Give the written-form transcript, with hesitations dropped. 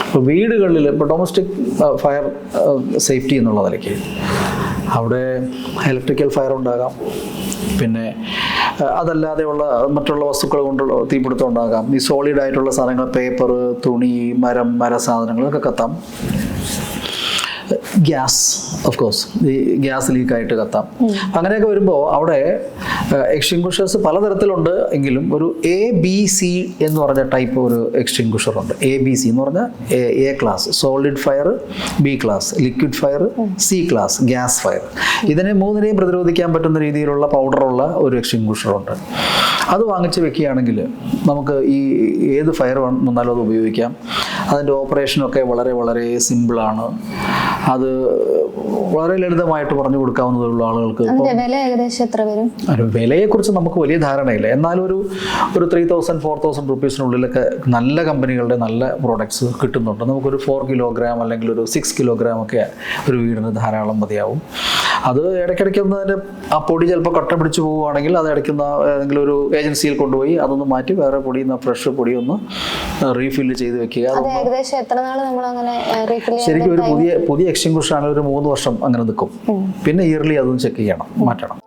ഇപ്പോൾ വീടുകളിൽ ഇപ്പോൾ ഡൊമസ്റ്റിക് ഫയർ സേഫ്റ്റി എന്നുള്ള നിലയ്ക്ക് അവിടെ ഇലക്ട്രിക്കൽ ഫയർ ഉണ്ടാകാം, പിന്നെ അതല്ലാതെയുള്ള മറ്റുള്ള വസ്തുക്കൾ കൊണ്ടുള്ള തീപിടുത്തം ഉണ്ടാകാം. ഈ സോളിഡ് ആയിട്ടുള്ള സാധനങ്ങൾ, പേപ്പർ, തുണി, മര സാധനങ്ങളൊക്കെ കത്താം. ഗ്യാസ്, ഓഫ് കോഴ്സ് ഈ ഗ്യാസ് ലീക്കായിട്ട് കത്താം. അങ്ങനെയൊക്കെ വരുമ്പോൾ അവിടെ എക്സ്റ്റിങ്ക്വിഷേഴ്സ് പലതരത്തിലുണ്ട് എങ്കിലും ഒരു ABC എന്ന് പറഞ്ഞ ടൈപ്പ് ഒരു എക്സ്റ്റിങ്ക്വിഷർ ഉണ്ട്. ABC എന്ന് പറഞ്ഞാൽ A class solid fire, B class liquid fire, C class gas fire. ഇതിനെ മൂന്നിനെയും പ്രതിരോധിക്കാൻ പറ്റുന്ന രീതിയിലുള്ള പൗഡറുള്ള ഒരു എക്സ്റ്റിങ്ക്വിഷർ ഉണ്ട്. അത് വാങ്ങിച്ച് വെക്കുകയാണെങ്കിൽ നമുക്ക് ഈ ഏത് ഫയർ വന്നാലും അത് ഉപയോഗിക്കാം. അതിൻ്റെ ഓപ്പറേഷനൊക്കെ വളരെ വളരെ സിമ്പിളാണ്. അത് വളരെ ലളിതമായിട്ട് പറഞ്ഞു കൊടുക്കാവുന്നതുള്ള ആളുകൾക്ക്. വിലയെക്കുറിച്ച് നമുക്ക് വലിയ ധാരണയില്ല, എന്നാലും ഒരു 3,000-4,000 റുപ്പീസിനുള്ളിലൊക്കെ നല്ല കമ്പനികളുടെ നല്ല പ്രോഡക്ട്സ് കിട്ടുന്നുണ്ട്. നമുക്കൊരു 4 കിലോഗ്രാം അല്ലെങ്കിൽ ഒരു 6 കിലോഗ്രാം ഒക്കെ ഒരു വീടിന് ധാരാളം മതിയാവും. അത് ഇടയ്ക്കിടയ്ക്കൊന്ന് അതിൻ്റെ ആ പൊടി ചിലപ്പോൾ കട്ട പിടിച്ച് പോവുകയാണെങ്കിൽ അത് ഇടയ്ക്കുന്ന ഏതെങ്കിലും ഒരു ഏജൻസിയിൽ കൊണ്ടുപോയി അതൊന്ന് മാറ്റി വേറെ പൊടി, ഫ്രഷ് പൊടി ഒന്ന് റീഫില്ല് ചെയ്ത് വെക്കുക. ശരിക്കും ഒരു പുതിയ എക്സ്റ്റിങ്ക്വിഷർ ആണെങ്കിൽ ഒരു 3 വർഷം അങ്ങനെ നിൽക്കും. പിന്നെ ഇയർലി അതൊന്ന് ചെക്ക് ചെയ്യണം, മാറ്റണം.